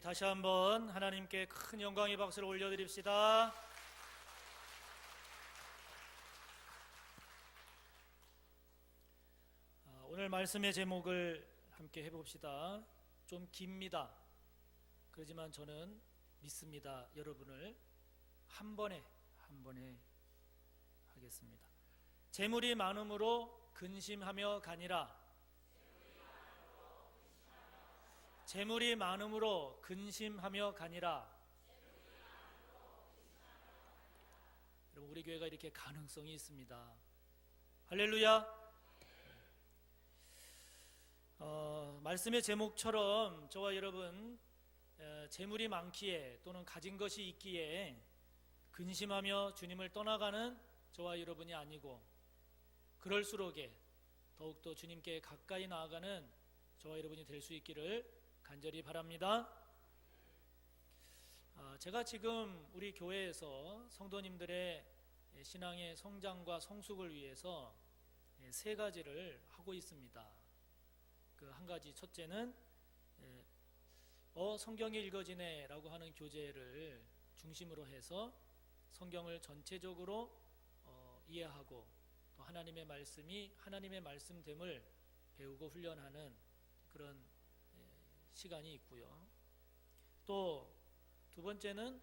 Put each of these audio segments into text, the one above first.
우리 다시 한번 하나님께 큰 영광의 박수를 올려드립시다. 오늘 말씀의 제목을 함께 해봅시다. 좀 깁니다. 그렇지만 저는 믿습니다. 여러분을 한 번에 하겠습니다. 재물이 많음으로 근심하며 가니라. 재물이 많음으로 근심하며 가니라. 여러분, 우리 교회가 이렇게 가능성이 있습니다. 할렐루야. 말씀의 제목처럼 저와 여러분 재물이 많기에 또는 가진 것이 있기에 근심하며 주님을 떠나가는 저와 여러분이 아니고, 그럴수록에 더욱더 주님께 가까이 나아가는 저와 여러분이 될 수 있기를 간절히 바랍니다. 제가 지금 우리 교회에서 성도님들의 신앙의 성장과 성숙을 위해서 세 가지를 하고 있습니다. 그 한 가지, 첫째는 성경이 읽어지네 라고 하는 교재를 중심으로 해서 성경을 전체적으로 이해하고 또 하나님의 말씀이 하나님의 말씀됨을 배우고 훈련하는 그런 시간이 있고요. 또 두 번째는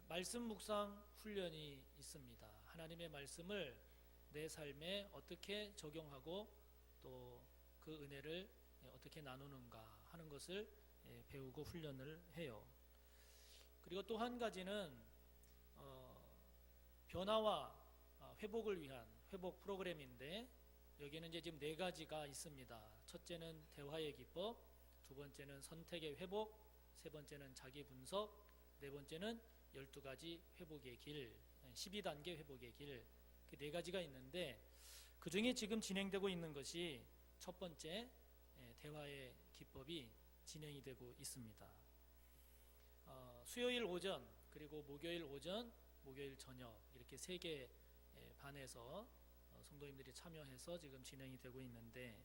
말씀 묵상 훈련이 있습니다. 하나님의 말씀을 내 삶에 어떻게 적용하고 또 그 은혜를 어떻게 나누는가 하는 것을 배우고 훈련을 해요. 그리고 또 한 가지는 변화와 회복을 위한 회복 프로그램인데, 여기는 이제 지금 네 가지가 있습니다. 첫째는 대화의 기법, 두 번째는 선택의 회복, 세 번째는 자기 분석, 네 번째는 12가지 회복의 길, 12단계 회복의 길, 그 네 가지가 있는데, 그 중에 지금 진행되고 있는 것이 첫 번째 대화의 기법이 진행이 되고 있습니다. 수요일 오전, 그리고 목요일 오전, 목요일 저녁, 이렇게 세 개 반에서 성도님들이 참여해서 지금 진행이 되고 있는데,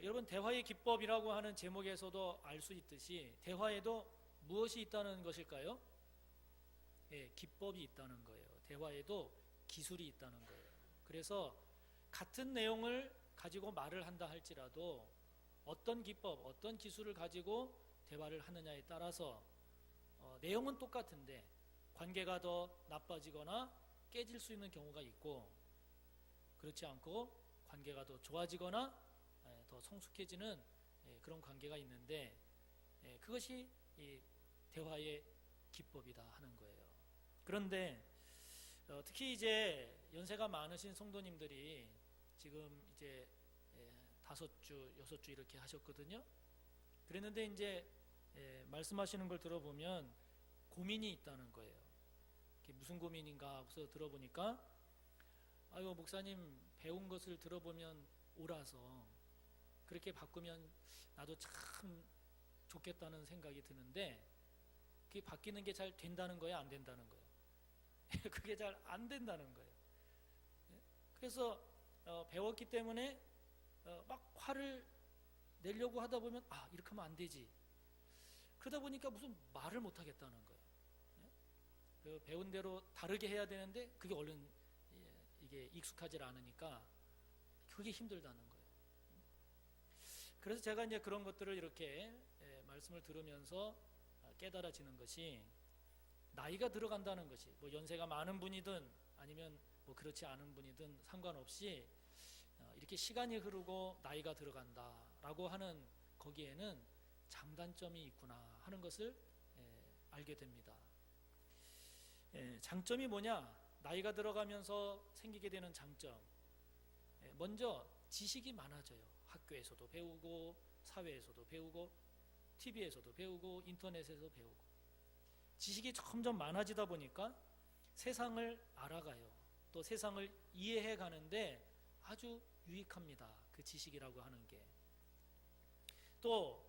여러분, 대화의 기법이라고 하는 제목에서도 알 수 있듯이 대화에도 무엇이 있다는 것일까요? 기법이 있다는 거예요. 대화에도 기술이 있다는 거예요. 그래서 같은 내용을 가지고 말을 한다 할지라도 어떤 기법, 어떤 기술을 가지고 대화를 하느냐에 따라서 내용은 똑같은데 관계가 더 나빠지거나 깨질 수 있는 경우가 있고, 그렇지 않고 관계가 더 좋아지거나 더 성숙해지는 그런 관계가 있는데, 그것이 이 대화의 기법이다 하는 거예요. 그런데 특히 이제 연세가 많으신 성도님들이 지금 이제 5주, 6주 이렇게 하셨거든요. 그랬는데 이제 말씀하시는 걸 들어보면 고민이 있다는 거예요. 무슨 고민인가 하고서 들어보니까, 아유, 목사님, 배운 것을 들어보면 옳아서 그렇게 바꾸면 나도 참 좋겠다는 생각이 드는데, 그게 바뀌는 게 잘 된다는 거예요, 안 된다는 거예요? 그게 잘 안 된다는 거예요. 그래서 배웠기 때문에 막 화를 내려고 하다 보면 이렇게 하면 안 되지. 그러다 보니까 무슨 말을 못 하겠다는 거예요. 배운 대로 다르게 해야 되는데 그게 얼른 이게 익숙하지 않으니까 그게 힘들다는 거예요. 그래서 제가 이제 그런 것들을 이렇게 말씀을 들으면서 깨달아지는 것이, 나이가 들어간다는 것이, 뭐 연세가 많은 분이든 아니면 뭐 그렇지 않은 분이든 상관없이 이렇게 시간이 흐르고 나이가 들어간다라고 하는 거기에는 장단점이 있구나 하는 것을 알게 됩니다. 장점이 뭐냐? 나이가 들어가면서 생기게 되는 장점, 먼저 지식이 많아져요. 학교에서도 배우고, 사회에서도 배우고, TV에서도 배우고, 인터넷에서 배우고, 지식이 점점 많아지다 보니까 세상을 알아가요. 또 세상을 이해해 가는데 아주 유익합니다. 그 지식이라고 하는 게. 또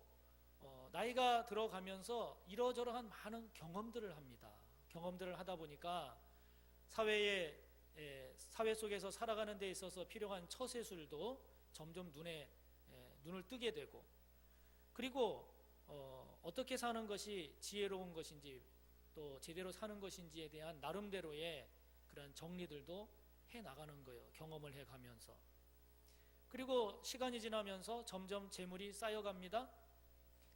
나이가 들어가면서 이러저러한 많은 경험들을 합니다. 경험들을 하다 보니까 사회 속에서 살아가는 데 있어서 필요한 처세술도 점점 눈을 뜨게 되고, 그리고 어떻게 사는 것이 지혜로운 것인지 또 제대로 사는 것인지에 대한 나름대로의 그런 정리들도 해 나가는 거예요. 경험을 해 가면서. 그리고 시간이 지나면서 점점 재물이 쌓여갑니다.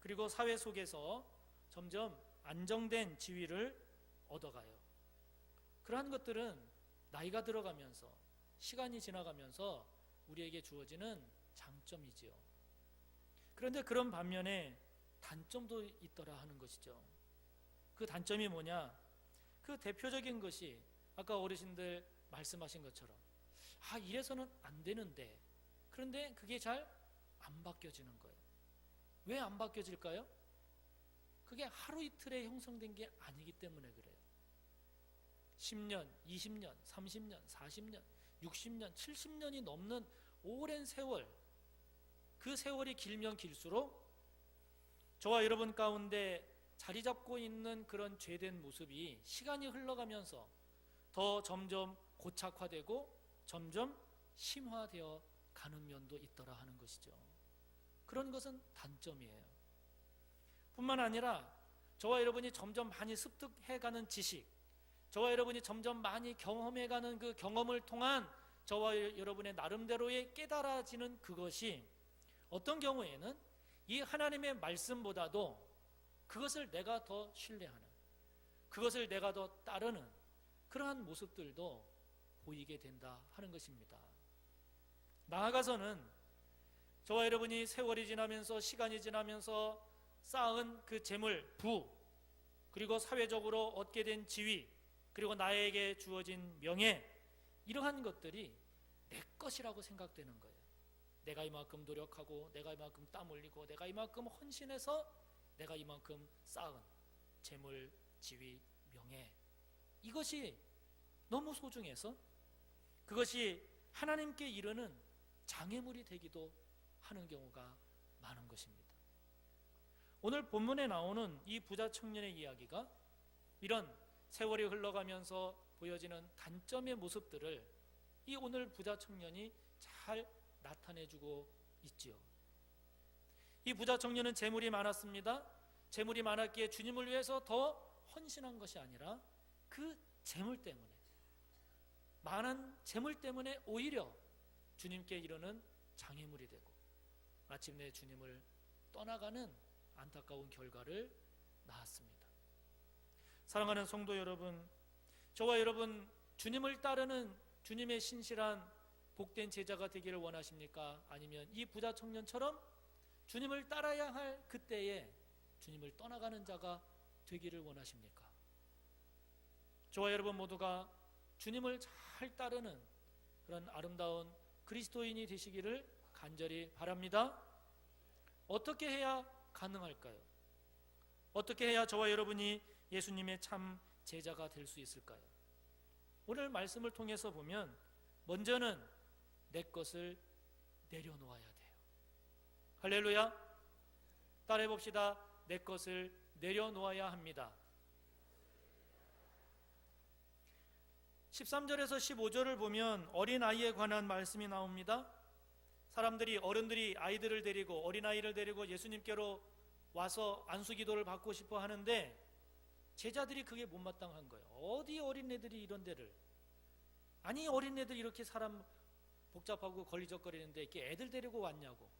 그리고 사회 속에서 점점 안정된 지위를 얻어가요. 그러한 것들은 나이가 들어가면서 시간이 지나가면서 우리에게 주어지는 장점이지요. 그런데 그런 반면에 단점도 있더라 하는 것이죠. 그 단점이 뭐냐? 그 대표적인 것이 아까 어르신들 말씀하신 것처럼 이래서는 안 되는데, 그런데 그게 잘 안 바뀌어지는 거예요. 왜 안 바뀌어질까요? 그게 하루 이틀에 형성된 게 아니기 때문에 그래요. 10년, 20년, 30년, 40년, 60년, 70년이 넘는 오랜 세월, 그 세월이 길면 길수록 저와 여러분 가운데 자리 잡고 있는 그런 죄된 모습이 시간이 흘러가면서 더 점점 고착화되고 점점 심화되어 가는 면도 있더라 하는 것이죠. 그런 것은 단점이에요. 뿐만 아니라 저와 여러분이 점점 많이 습득해가는 지식, 저와 여러분이 점점 많이 경험해가는 그 경험을 통한 저와 여러분의 나름대로의 깨달아지는 그것이 어떤 경우에는 이 하나님의 말씀보다도 그것을 내가 더 신뢰하는, 그것을 내가 더 따르는 그러한 모습들도 보이게 된다 하는 것입니다. 나아가서는 저와 여러분이 세월이 지나면서 시간이 지나면서 쌓은 그 재물, 부, 그리고 사회적으로 얻게 된 지위, 그리고 나에게 주어진 명예, 이러한 것들이 내 것이라고 생각되는 거예요. 내가 이만큼 노력하고 내가 이만큼 땀 흘리고 내가 이만큼 헌신해서 내가 이만큼 쌓은 재물, 지위, 명예, 이것이 너무 소중해서 그것이 하나님께 이르는 장애물이 되기도 하는 경우가 많은 것입니다. 오늘 본문에 나오는 이 부자 청년의 이야기가 이런 세월이 흘러가면서 보여지는 단점의 모습들을 이 오늘 부자 청년이 잘 나타내주고 있지요. 이 부자 청년은 재물이 많았습니다. 재물이 많았기에 주님을 위해서 더 헌신한 것이 아니라 그 재물 때문에, 많은 재물 때문에 오히려 주님께 이르는 장애물이 되고 마침내 주님을 떠나가는 안타까운 결과를 낳았습니다. 사랑하는 성도 여러분, 저와 여러분 주님을 따르는 주님의 신실한 복된 제자가 되기를 원하십니까? 아니면 이 부자 청년처럼 주님을 따라야 할 그때에 주님을 떠나가는 자가 되기를 원하십니까? 저와 여러분 모두가 주님을 잘 따르는 그런 아름다운 그리스도인이 되시기를 간절히 바랍니다. 어떻게 해야 가능할까요? 어떻게 해야 저와 여러분이 예수님의 참 제자가 될 수 있을까요? 오늘 말씀을 통해서 보면 먼저는 내 것을 내려놓아야 돼요. 할렐루야. 따라해 봅시다. 내 것을 내려놓아야 합니다. 13절에서 15절을 보면 어린아이에 관한 말씀이 나옵니다. 사람들이, 어른들이 아이들을 데리고, 어린아이를 데리고 예수님께로 와서 안수기도를 받고 싶어 하는데 제자들이 그게 못마땅한 거예요. 어디 어린애들이 이런 데를, 아니 어린애들 이렇게 사람 복잡하고 걸리적거리는데 이렇게 애들 데리고 왔냐고.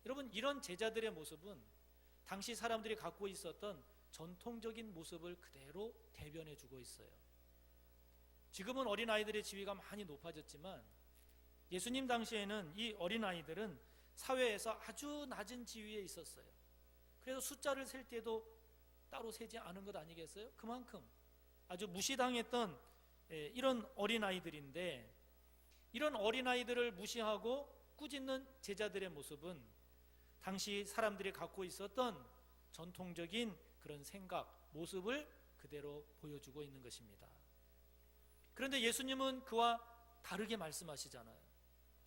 여러분, 이런 제자들의 모습은 당시 사람들이 갖고 있었던 전통적인 모습을 그대로 대변해 주고 있어요. 지금은 어린아이들의 지위가 많이 높아졌지만 예수님 당시에는 이 어린아이들은 사회에서 아주 낮은 지위에 있었어요. 그래서 숫자를 셀 때도 따로 세지 않은 것 아니겠어요? 그만큼 아주 무시당했던 이런 어린아이들인데, 이런 어린아이들을 무시하고 꾸짖는 제자들의 모습은 당시 사람들이 갖고 있었던 전통적인 그런 생각, 모습을 그대로 보여주고 있는 것입니다. 그런데 예수님은 그와 다르게 말씀하시잖아요.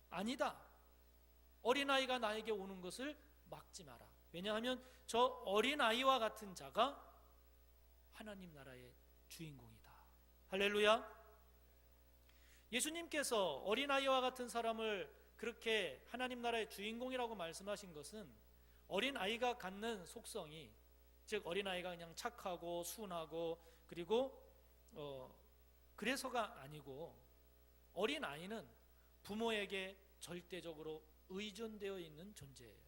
아니다. 어린아이가 나에게 오는 것을 막지 마라. 왜냐하면 저 어린아이와 같은 자가 하나님 나라의 주인공이다. 할렐루야. 예수님께서 어린아이와 같은 사람을 그렇게 하나님 나라의 주인공이라고 말씀하신 것은 어린아이가 갖는 속성이, 즉 어린아이가 그냥 착하고 순하고 그리고 그래서가 아니고, 어린아이는 부모에게 절대적으로 의존되어 있는 존재예요.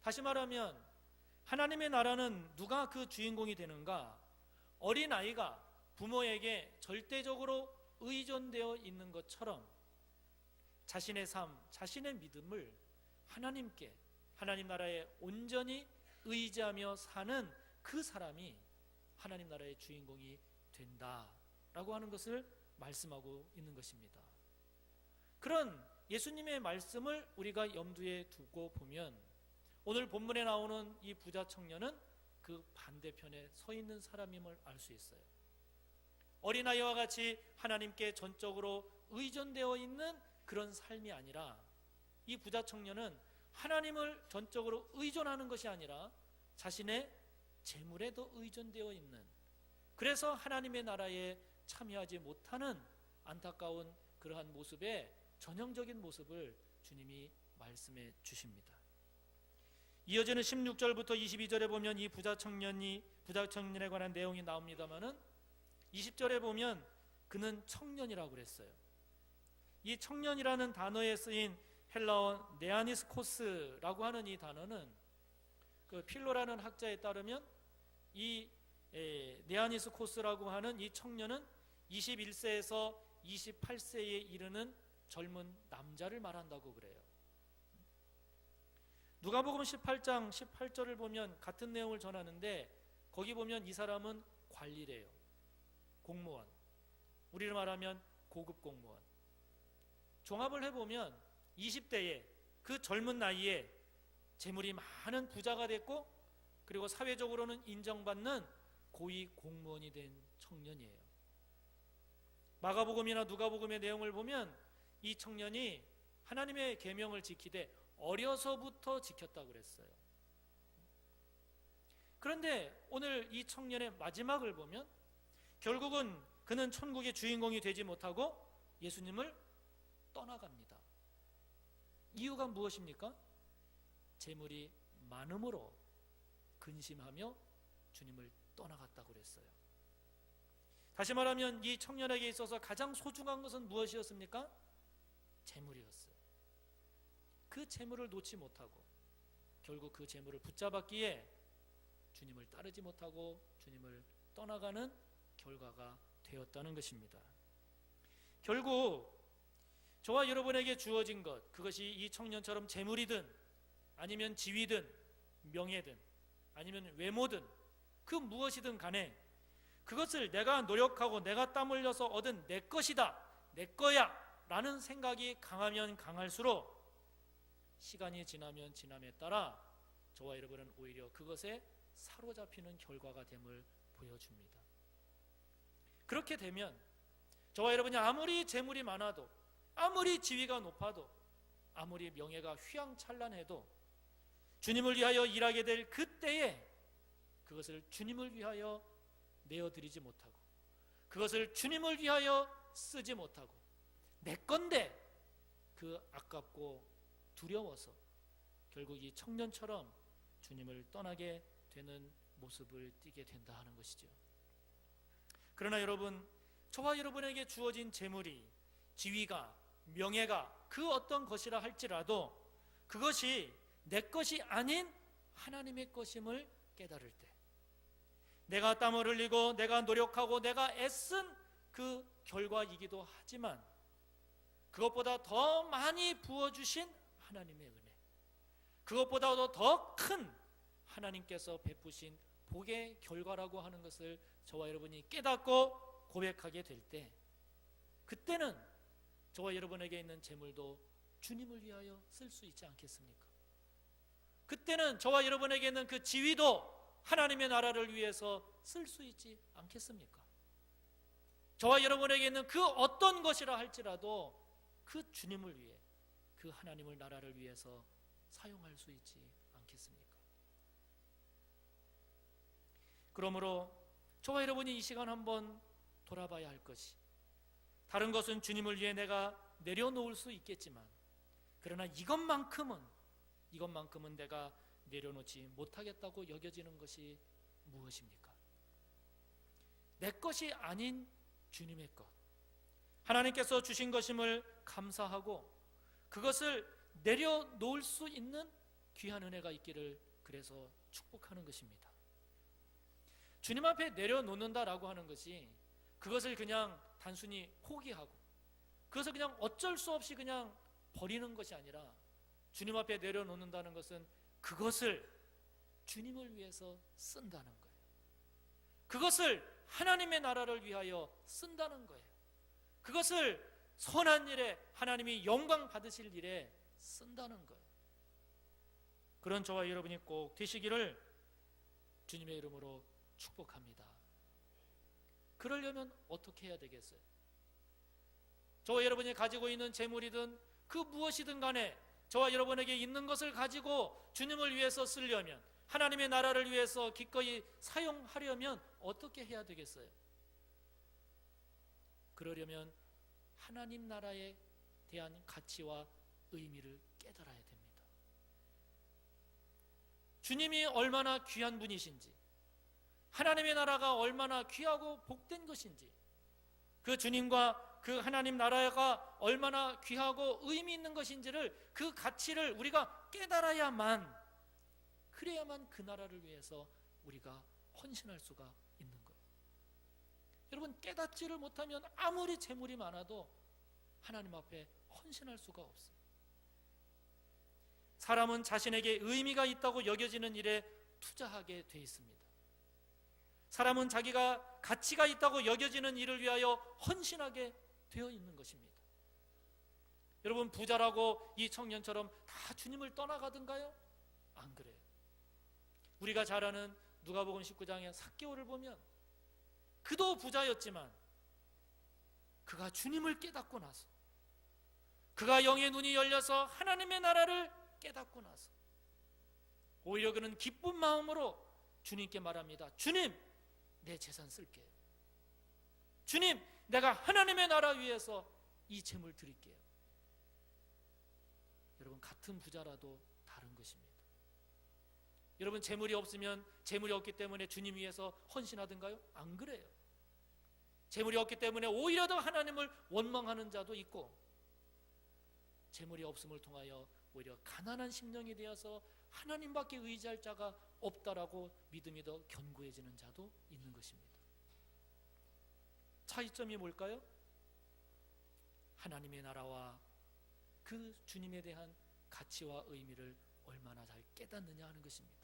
다시 말하면 하나님의 나라는 누가 그 주인공이 되는가? 어린아이가 부모에게 절대적으로 의존되어 있는 것처럼 자신의 삶, 자신의 믿음을 하나님께, 하나님 나라에 온전히 의지하며 사는 그 사람이 하나님 나라의 주인공이 된다라고 하는 것을 말씀하고 있는 것입니다. 그런 예수님의 말씀을 우리가 염두에 두고 보면 오늘 본문에 나오는 이 부자 청년은 그 반대편에 서 있는 사람임을 알 수 있어요. 어린아이와 같이 하나님께 전적으로 의존되어 있는 그런 삶이 아니라, 이 부자 청년은 하나님을 전적으로 의존하는 것이 아니라 자신의 재물에도 의존되어 있는, 그래서 하나님의 나라에 참여하지 못하는 안타까운 그러한 모습의 전형적인 모습을 주님이 말씀해 주십니다. 이어지는 16절부터 22절에 보면 이 부자 청년에 관한 내용이 나옵니다마는 20절에 보면 그는 청년이라고 그랬어요. 이 청년이라는 단어에 쓰인 헬라어 네아니스코스라고 하는 이 단어는 그 필로라는 학자에 따르면 이 네아니스코스라고 하는 이 청년은 21세에서 28세에 이르는 젊은 남자를 말한다고 그래요. 누가복음 18장 18절을 보면 같은 내용을 전하는데, 거기 보면 이 사람은 관리래요. 공무원, 우리로 말하면 고급 공무원. 종합을 해보면 20대에 그 젊은 나이에 재물이 많은 부자가 됐고, 그리고 사회적으로는 인정받는 고위 공무원이 된 청년이에요. 마가복음이나 누가복음의 내용을 보면 이 청년이 하나님의 계명을 지키되 어려서부터 지켰다고 그랬어요. 그런데 오늘 이 청년의 마지막을 보면 결국은 그는 천국의 주인공이 되지 못하고 예수님을 떠나갑니다. 이유가 무엇입니까? 재물이 많음으로 근심하며 주님을 떠나갔다고 그랬어요. 다시 말하면 이 청년에게 있어서 가장 소중한 것은 무엇이었습니까? 재물이었어요. 그 재물을 놓지 못하고 결국 그 재물을 붙잡았기에 주님을 따르지 못하고 주님을 떠나가는 결과가 되었다는 것입니다. 결국 저와 여러분에게 주어진 것, 그것이 이 청년처럼 재물이든 아니면 지위든 명예든 아니면 외모든 그 무엇이든 간에 그것을 내가 노력하고 내가 땀 흘려서 얻은 내 것이다, 내 거야 라는 생각이 강하면 강할수록 시간이 지나면 지남에 따라 저와 여러분은 오히려 그것에 사로잡히는 결과가 됨을 보여줍니다. 그렇게 되면 저와 여러분이 아무리 재물이 많아도, 아무리 지위가 높아도, 아무리 명예가 휘황찬란해도 주님을 위하여 일하게 될 그때에 그것을 주님을 위하여 내어드리지 못하고, 그것을 주님을 위하여 쓰지 못하고, 내 건데 그 아깝고 두려워서 결국 이 청년처럼 주님을 떠나게 되는 모습을 띠게 된다 하는 것이죠. 그러나 여러분, 저와 여러분에게 주어진 재물이, 지위가, 명예가 그 어떤 것이라 할지라도 그것이 내 것이 아닌 하나님의 것임을 깨달을 때, 내가 땀을 흘리고 내가 노력하고 내가 애쓴 그 결과이기도 하지만 그것보다 더 많이 부어주신 하나님의 은혜, 그것보다도 더 큰 하나님께서 베푸신 복의 결과라고 하는 것을 저와 여러분이 깨닫고 고백하게 될 때, 그때는 저와 여러분에게 있는 재물도 주님을 위하여 쓸 수 있지 않겠습니까? 그때는 저와 여러분에게 있는 그 지위도 하나님의 나라를 위해서 쓸 수 있지 않겠습니까? 저와 여러분에게 있는 그 어떤 것이라 할지라도 그 주님을 위해, 그 하나님의 나라를 위해서 사용할 수 있지 않겠습니까? 그러므로 저와 여러분이 이 시간 한번 돌아봐야 할 것이, 다른 것은 주님을 위해 내가 내려놓을 수 있겠지만 그러나 이것만큼은 내가 내려놓지 못하겠다고 여겨지는 것이 무엇입니까? 내 것이 아닌 주님의 것, 하나님께서 주신 것임을 감사하고 그것을 내려놓을 수 있는 귀한 은혜가 있기를 그래서 축복하는 것입니다. 주님 앞에 내려놓는다라고 하는 것이 그것을 그냥 단순히 포기하고 그것을 그냥 어쩔 수 없이 그냥 버리는 것이 아니라, 주님 앞에 내려놓는다는 것은 그것을 주님을 위해서 쓴다는 거예요. 그것을 하나님의 나라를 위하여 쓴다는 거예요. 그것을 선한 일에, 하나님이 영광 받으실 일에 쓴다는 거예요. 그런 저와 여러분이 꼭 되시기를 주님의 이름으로 축복합니다. 그러려면 어떻게 해야 되겠어요? 저와 여러분이 가지고 있는 재물이든 그 무엇이든 간에 저와 여러분에게 있는 것을 가지고 주님을 위해서 쓰려면, 하나님의 나라를 위해서 기꺼이 사용하려면 어떻게 해야 되겠어요? 그러려면 하나님 나라에 대한 가치와 의미를 깨달아야 됩니다. 주님이 얼마나 귀한 분이신지, 하나님의 나라가 얼마나 귀하고 복된 것인지, 그 주님과 그 하나님 나라가 얼마나 귀하고 의미 있는 것인지를, 그 가치를 우리가 깨달아야만, 그래야만 그 나라를 위해서 우리가 헌신할 수가 있는 거예요. 여러분, 깨닫지를 못하면 아무리 재물이 많아도 하나님 앞에 헌신할 수가 없어요. 사람은 자신에게 의미가 있다고 여겨지는 일에 투자하게 돼 있습니다. 사람은 자기가 가치가 있다고 여겨지는 일을 위하여 헌신하게 되어 있는 것입니다. 여러분, 부자라고 이 청년처럼 다 주님을 떠나가던가요? 안 그래요. 우리가 잘 아는 누가복음 19장의 삭개오를 보면 그도 부자였지만 그가 주님을 깨닫고 나서, 그가 영의 눈이 열려서 하나님의 나라를 깨닫고 나서 오히려 그는 기쁜 마음으로 주님께 말합니다. 주님, 내 재산 쓸게요. 주님, 내가 하나님의 나라 위해서 이 재물 드릴게요. 여러분, 같은 부자라도 다른 것입니다. 여러분, 재물이 없으면 재물이 없기 때문에 주님 위해서 헌신하든가요? 안 그래요. 재물이 없기 때문에 오히려 더 하나님을 원망하는 자도 있고, 재물이 없음을 통하여 오히려 가난한 심령이 되어서 하나님밖에 의지할 자가 없다라고 믿음이 더 견고해지는 자도 있는 것입니다. 차이점이 뭘까요? 하나님의 나라와 그 주님에 대한 가치와 의미를 얼마나 잘 깨닫느냐 하는 것입니다.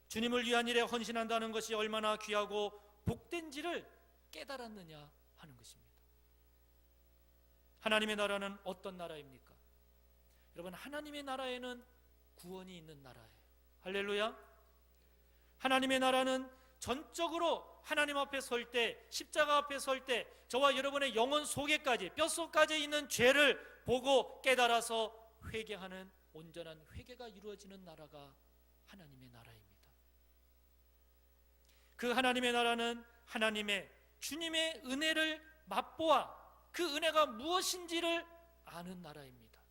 주님을 위한 일에 헌신한다는 것이 얼마나 귀하고 복된지를 깨달았느냐 하는 것입니다. 하나님의 나라는 어떤 나라입니까? 여러분, 하나님의 나라에는 구원이 있는 나라예요. 할렐루야. 하나님의 나라는 전적으로 하나님 앞에 설 때, 십자가 앞에 설 때 저와 여러분의 영혼 속에까지, 뼛속까지 있는 죄를 보고 깨달아서 회개하는 온전한 회개가 이루어지는 나라가 하나님의 나라입니다. 그 하나님의 나라는 하나님의, 주님의 은혜를 맛보아 그 은혜가 무엇인지를 아는 나라입니다.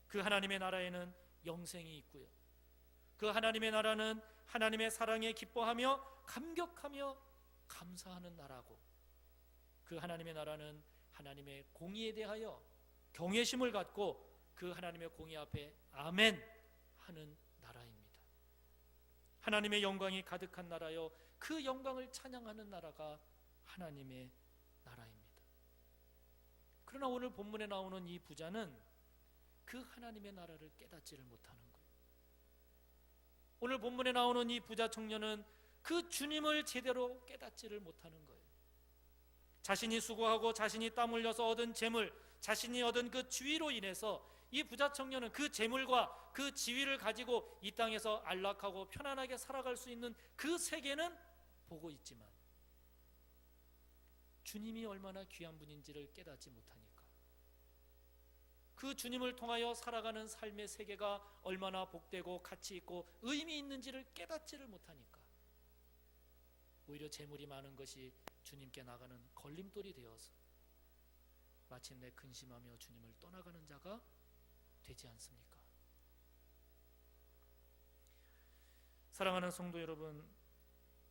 그 하나님의 나라에는 영생이 있고요, 그 하나님의 나라는 하나님의 사랑에 기뻐하며 감격하며 감사하는 나라고, 그 하나님의 나라는 하나님의 공의에 대하여 경외심을 갖고 그 하나님의 공의 앞에 아멘 하는 나라입니다. 하나님의 영광이 가득한 나라요, 그 영광을 찬양하는 나라가 하나님의 나라입니다. 그러나 오늘 본문에 나오는 이 부자는 그 하나님의 나라를 깨닫지를 못하는 거예요. 오늘 본문에 나오는 이 부자 청년은 그 주님을 제대로 깨닫지를 못하는 거예요. 자신이 수고하고 자신이 땀 흘려서 얻은 재물, 자신이 얻은 그 지위로 인해서 이 부자 청년은 그 재물과 그 지위를 가지고 이 땅에서 안락하고 편안하게 살아갈 수 있는 그 세계는 보고 있지만 주님이 얼마나 귀한 분인지를 깨닫지 못하니까, 그 주님을 통하여 살아가는 삶의 세계가 얼마나 복되고 가치 있고 의미 있는지를 깨닫지를 못하니까 오히려 재물이 많은 것이 주님께 나가는 걸림돌이 되어서 마침내 근심하며 주님을 떠나가는 자가 되지 않습니까? 사랑하는 성도 여러분,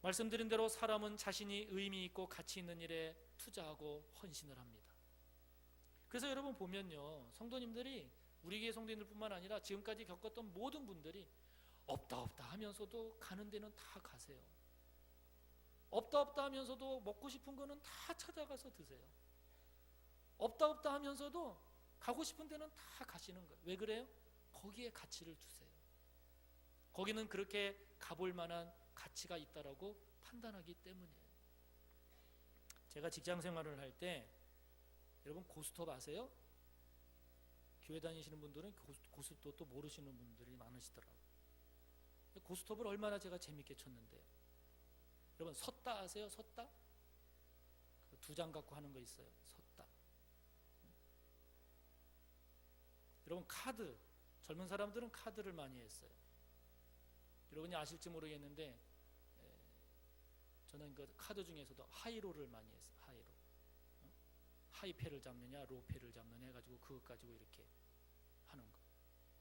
말씀드린 대로 사람은 자신이 의미 있고 가치 있는 일에 투자하고 헌신을 합니다. 그래서 여러분 보면요, 성도님들이, 우리 교회 성도님들뿐만 아니라 지금까지 겪었던 모든 분들이 없다 없다 하면서도 가는 데는 다 가세요. 없다 없다 하면서도 먹고 싶은 거는 다 찾아가서 드세요. 없다 없다 하면서도 가고 싶은 데는 다 가시는 거예요. 왜 그래요? 거기에 가치를 두세요. 거기는 그렇게 가볼 만한 가치가 있다라고 판단하기 때문이에요. 제가 직장 생활을 할 때, 여러분 고스톱 아세요? 교회 다니시는 분들은 고스톱도 모르시는 분들이 많으시더라고요. 고스톱을 얼마나 제가 재밌게 쳤는데요. 여러분 섰다 아세요? 섰다? 두 장 갖고 하는 거 있어요. 섰다. 여러분 카드, 젊은 사람들은 카드를 많이 했어요. 여러분이 아실지 모르겠는데, 저는 그 카드 중에서도 하이로를 많이 했어요. 하이로. 하이패를 잡느냐 로패를 잡느냐 해가지고 그것 가지고 이렇게 하는 거.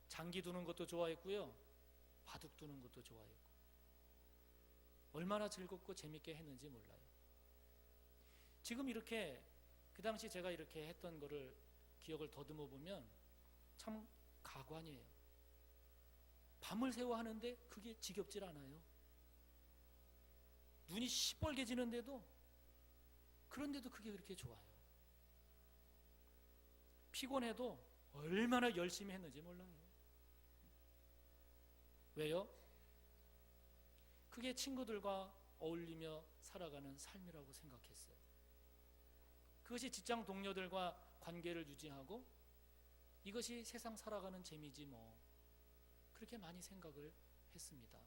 장기 두는 것도 좋아했고요, 바둑 두는 것도 좋아했고, 얼마나 즐겁고 재밌게 했는지 몰라요. 지금 이렇게 그 당시 제가 이렇게 했던 거를 기억을 더듬어 보면 참 가관이에요. 밤을 새워 하는데 그게 지겹질 않아요. 눈이 시뻘개지는데도, 그런데도 그게 그렇게 좋아요. 피곤해도 얼마나 열심히 했는지 몰라요. 왜요? 그게 친구들과 어울리며 살아가는 삶이라고 생각했어요. 그것이 직장 동료들과 관계를 유지하고, 이것이 세상 살아가는 재미지 뭐, 그렇게 많이 생각을 했습니다.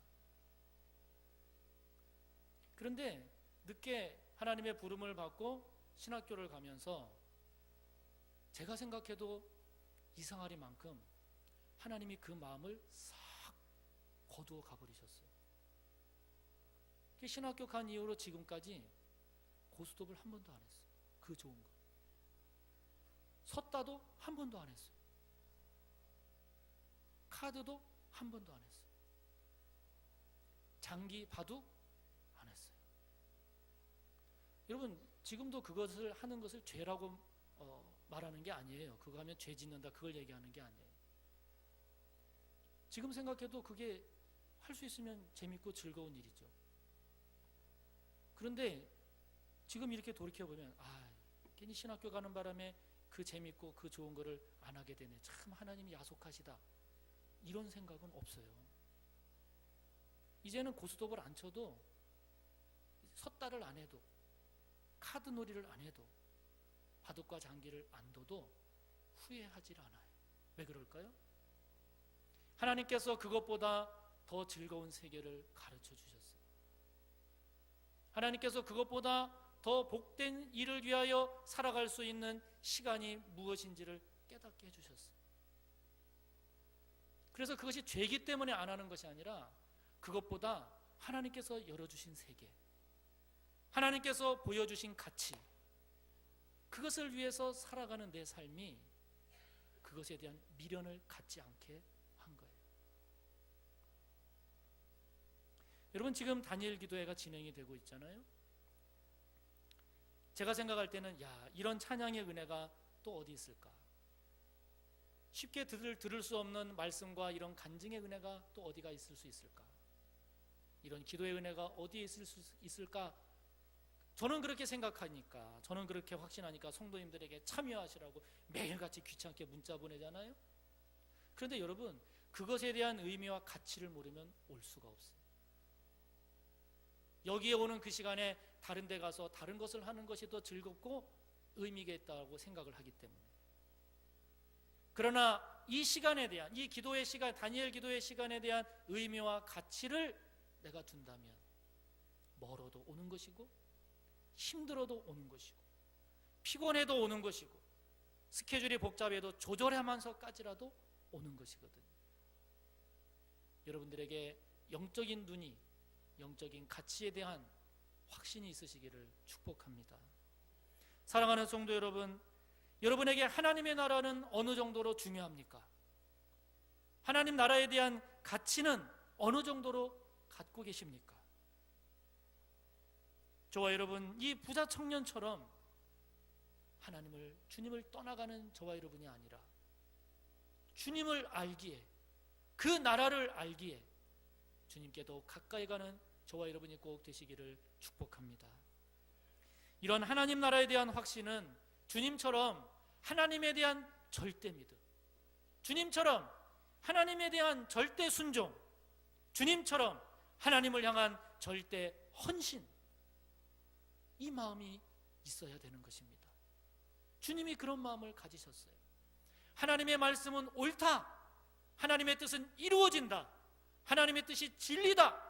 그런데 늦게 하나님의 부름을 받고 신학교를 가면서 제가 생각해도 이상하리만큼 하나님이 그 마음을 싹 거두어 가버리셨어요. 신학교 간 이후로 지금까지 고스톱을 한 번도 안 했어요. 그 좋은 거. 섰다도 한 번도 안 했어요. 카드도 한 번도 안 했어요. 장기 바둑 안 했어요. 여러분 지금도 그것을 하는 것을 죄라고 말하는 게 아니에요. 그거 하면 죄 짓는다, 그걸 얘기하는 게 아니에요. 지금 생각해도 그게 할 수 있으면 재밌고 즐거운 일이죠. 그런데 지금 이렇게 돌이켜보면, 괜히 신학교 가는 바람에 그 재밌고 그 좋은 거를 안 하게 되네, 참 하나님이 야속하시다, 이런 생각은 없어요. 이제는 고스톱을 안 쳐도, 섰다를 안 해도, 카드 놀이를 안 해도, 바둑과 장기를 안 둬도 후회하지 않아요. 왜 그럴까요? 하나님께서 그것보다 더 즐거운 세계를 가르쳐 주셨어요. 하나님께서 그것보다 더 복된 일을 위하여 살아갈 수 있는 시간이 무엇인지를 깨닫게 해주셨어요. 그래서 그것이 죄이기 때문에 안 하는 것이 아니라, 그것보다 하나님께서 열어주신 세계, 하나님께서 보여주신 가치, 그것을 위해서 살아가는 내 삶이 그것에 대한 미련을 갖지 않게 한 거예요. 여러분 지금 다니엘 기도회가 진행이 되고 있잖아요. 제가 생각할 때는 이런 찬양의 은혜가 또 어디 있을까? 쉽게 들을 수 없는 말씀과 이런 간증의 은혜가 또 어디가 있을 수 있을까? 이런 기도의 은혜가 어디에 있을 수 있을까? 저는 그렇게 생각하니까, 저는 그렇게 확신하니까 성도님들에게 참여하시라고 매일같이 귀찮게 문자 보내잖아요. 그런데 여러분 그것에 대한 의미와 가치를 모르면 올 수가 없어요. 여기에 오는 그 시간에 다른 데 가서 다른 것을 하는 것이 더 즐겁고 의미가 있다고 생각을 하기 때문에. 그러나 이 시간에 대한, 이 기도의 시간, 다니엘 기도의 시간에 대한 의미와 가치를 내가 둔다면 멀어도 오는 것이고, 힘들어도 오는 것이고, 피곤해도 오는 것이고, 스케줄이 복잡해도 조절하면서까지라도 오는 것이거든요. 여러분들에게 영적인 눈이, 영적인 가치에 대한 확신이 있으시기를 축복합니다. 사랑하는 성도 여러분, 여러분에게 하나님의 나라는 어느 정도로 중요합니까? 하나님 나라에 대한 가치는 어느 정도로 갖고 계십니까? 저와 여러분, 이 부자 청년처럼 주님을 떠나가는 저와 여러분이 아니라 주님을 알기에, 그 나라를 알기에 주님께 더 가까이 가는 저와 여러분이 꼭 되시기를 축복합니다. 이런 하나님 나라에 대한 확신은 주님처럼 하나님에 대한 절대 믿음, 주님처럼 하나님에 대한 절대 순종, 주님처럼 하나님을 향한 절대 헌신, 이 마음이 있어야 되는 것입니다. 주님이 그런 마음을 가지셨어요. 하나님의 말씀은 옳다, 하나님의 뜻은 이루어진다, 하나님의 뜻이 진리다,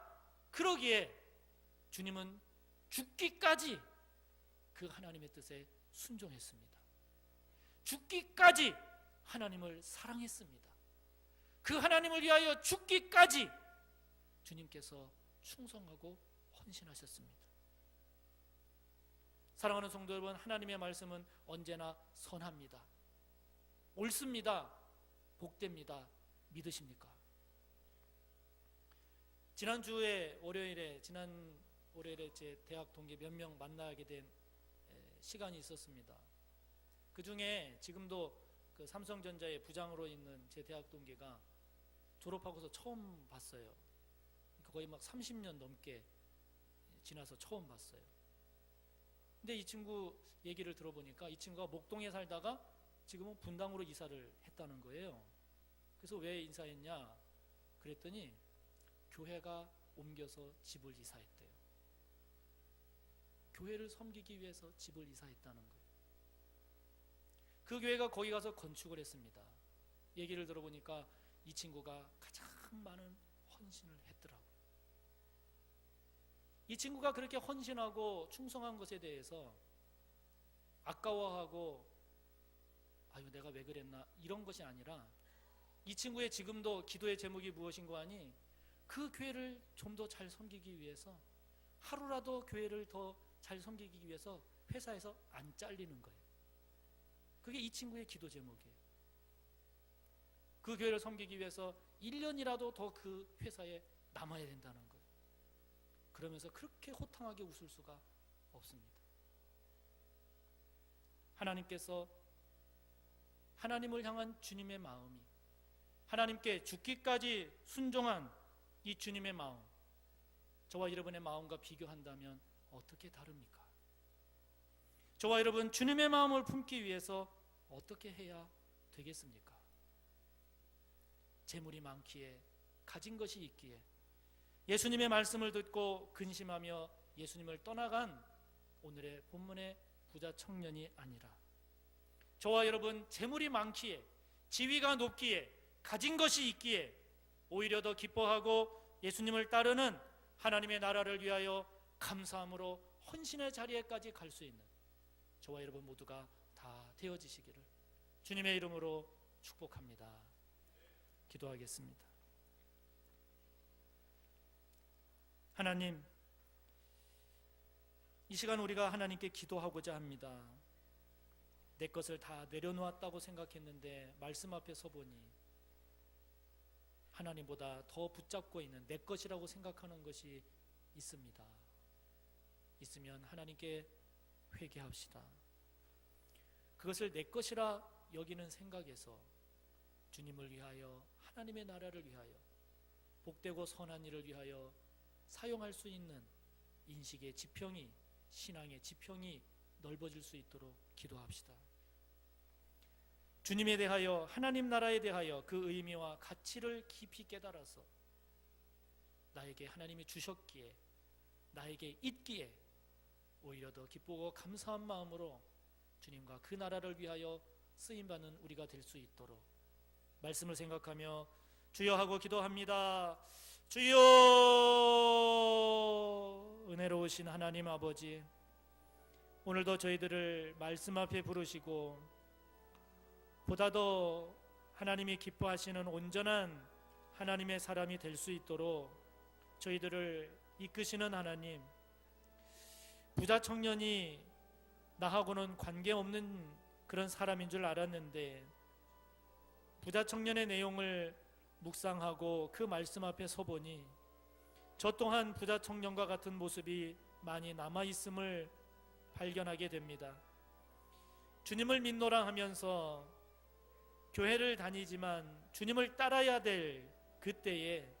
그러기에 주님은 죽기까지 그 하나님의 뜻에 순종했습니다. 죽기까지 하나님을 사랑했습니다. 그 하나님을 위하여 죽기까지 주님께서 충성하고 헌신하셨습니다. 사랑하는 성도 여러분, 하나님의 말씀은 언제나 선합니다. 옳습니다. 복됩니다. 믿으십니까? 지난 월요일에 제 대학 동기 몇 명 만나게 된 시간이 있었습니다. 그 중에 지금도 그 삼성전자의 부장으로 있는 제 대학 동기가 졸업하고서 처음 봤어요. 거의 막 30년 넘게 지나서 처음 봤어요. 근데 이 친구 얘기를 들어보니까 이 친구가 목동에 살다가 지금은 분당으로 이사를 했다는 거예요. 그래서 왜 이사했냐 그랬더니 교회가 옮겨서 집을 이사했대요. 교회를 섬기기 위해서 집을 이사했다는 거예요. 그 교회가 거기 가서 건축을 했습니다. 얘기를 들어보니까 이 친구가 가장 많은 헌신을 했더라고요. 이 친구가 그렇게 헌신하고 충성한 것에 대해서 아까워하고 아유 내가 왜 그랬나 이런 것이 아니라 이 친구의 지금도 기도의 제목이 무엇인고 하니 그 교회를 좀 더 잘 섬기기 위해서 하루라도 교회를 더 잘 섬기기 위해서 회사에서 안 잘리는 거예요. 그게 이 친구의 기도 제목이에요. 그 교회를 섬기기 위해서 1년이라도 더 그 회사에 남아야 된다는 거예요. 그러면서 그렇게 호탕하게 웃을 수가 없습니다. 하나님께서 하나님을 향한 주님의 마음이, 하나님께 죽기까지 순종한 이 주님의 마음, 저와 여러분의 마음과 비교한다면 어떻게 다릅니까? 저와 여러분 주님의 마음을 품기 위해서 어떻게 해야 되겠습니까? 재물이 많기에, 가진 것이 있기에, 예수님의 말씀을 듣고 근심하며 예수님을 떠나간 오늘의 본문의 부자 청년이 아니라 저와 여러분 재물이 많기에, 지위가 높기에, 가진 것이 있기에 오히려 더 기뻐하고 예수님을 따르는 하나님의 나라를 위하여 감사함으로 헌신의 자리에까지 갈 수 있는 저와 여러분 모두가 다 되어지시기를 주님의 이름으로 축복합니다. 기도하겠습니다. 하나님, 이 시간 우리가 하나님께 기도하고자 합니다. 내 것을 다 내려놓았다고 생각했는데 말씀 앞에 서보니 하나님보다 더 붙잡고 있는 내 것이라고 생각하는 것이 있습니다. 있으면 하나님께 회개합시다. 그것을 내 것이라 여기는 생각에서 주님을 위하여, 하나님의 나라를 위하여, 복되고 선한 일을 위하여 사용할 수 있는 인식의 지평이, 신앙의 지평이 넓어질 수 있도록 기도합시다. 주님에 대하여, 하나님 나라에 대하여 그 의미와 가치를 깊이 깨달아서 나에게 하나님이 주셨기에, 나에게 있기에 오히려 더 기쁘고 감사한 마음으로 주님과 그 나라를 위하여 쓰임받는 우리가 될 수 있도록 말씀을 생각하며 주여 하고 기도합니다. 주여, 은혜로우신 하나님 아버지, 오늘도 저희들을 말씀 앞에 부르시고 보다 더 하나님이 기뻐하시는 온전한 하나님의 사람이 될 수 있도록 저희들을 이끄시는 하나님, 부자 청년이 나하고는 관계없는 그런 사람인 줄 알았는데 부자 청년의 내용을 묵상하고 그 말씀 앞에 서보니 저 또한 부자 청년과 같은 모습이 많이 남아 있음을 발견하게 됩니다. 주님을 믿노라 하면서 교회를 다니지만 주님을 따라야 될 그때에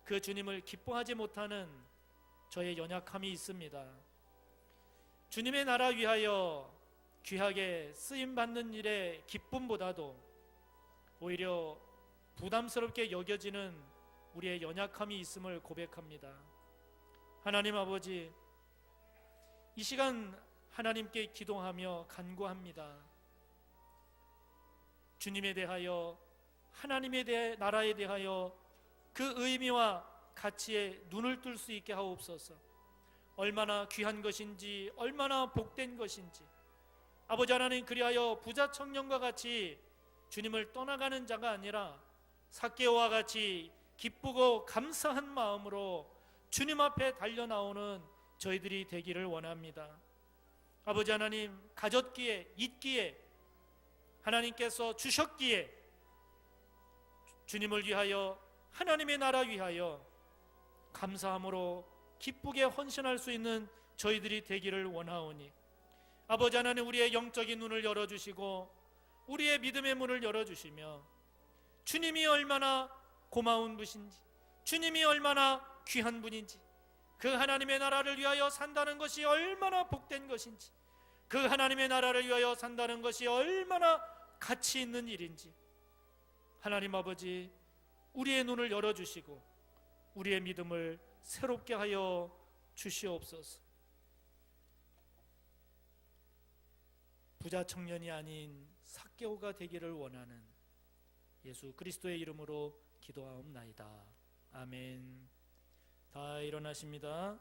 그 주님을 기뻐하지 못하는 저의 연약함이 있습니다. 주님의 나라 위하여 귀하게 쓰임받는 일의 기쁨보다도 오히려 부담스럽게 여겨지는 우리의 연약함이 있음을 고백합니다. 하나님 아버지, 이 시간 하나님께 기도하며 간구합니다. 주님에 대하여, 하나님의 나라에 대하여 그 의미와 가치에 눈을 뜰 수 있게 하옵소서. 얼마나 귀한 것인지, 얼마나 복된 것인지. 아버지 하나님, 그리하여 부자 청년과 같이 주님을 떠나가는 자가 아니라 삭개오와 같이 기쁘고 감사한 마음으로 주님 앞에 달려나오는 저희들이 되기를 원합니다. 아버지 하나님, 가졌기에, 있기에, 하나님께서 주셨기에 주님을 위하여, 하나님의 나라 위하여 감사함으로 기쁘게 헌신할 수 있는 저희들이 되기를 원하오니 아버지 하나님, 우리의 영적인 눈을 열어주시고 우리의 믿음의 문을 열어주시며 주님이 얼마나 고마운 분인지, 주님이 얼마나 귀한 분인지, 그 하나님의 나라를 위하여 산다는 것이 얼마나 복된 것인지, 그 하나님의 나라를 위하여 산다는 것이 얼마나 가치 있는 일인지 하나님 아버지, 우리의 눈을 열어주시고 우리의 믿음을 새롭게 하여 주시옵소서. 부자 청년이 아닌 삭개오가 되기를 원하는 예수 그리스도의 이름으로 기도하옵나이다. 아멘. 다 일어나십니다.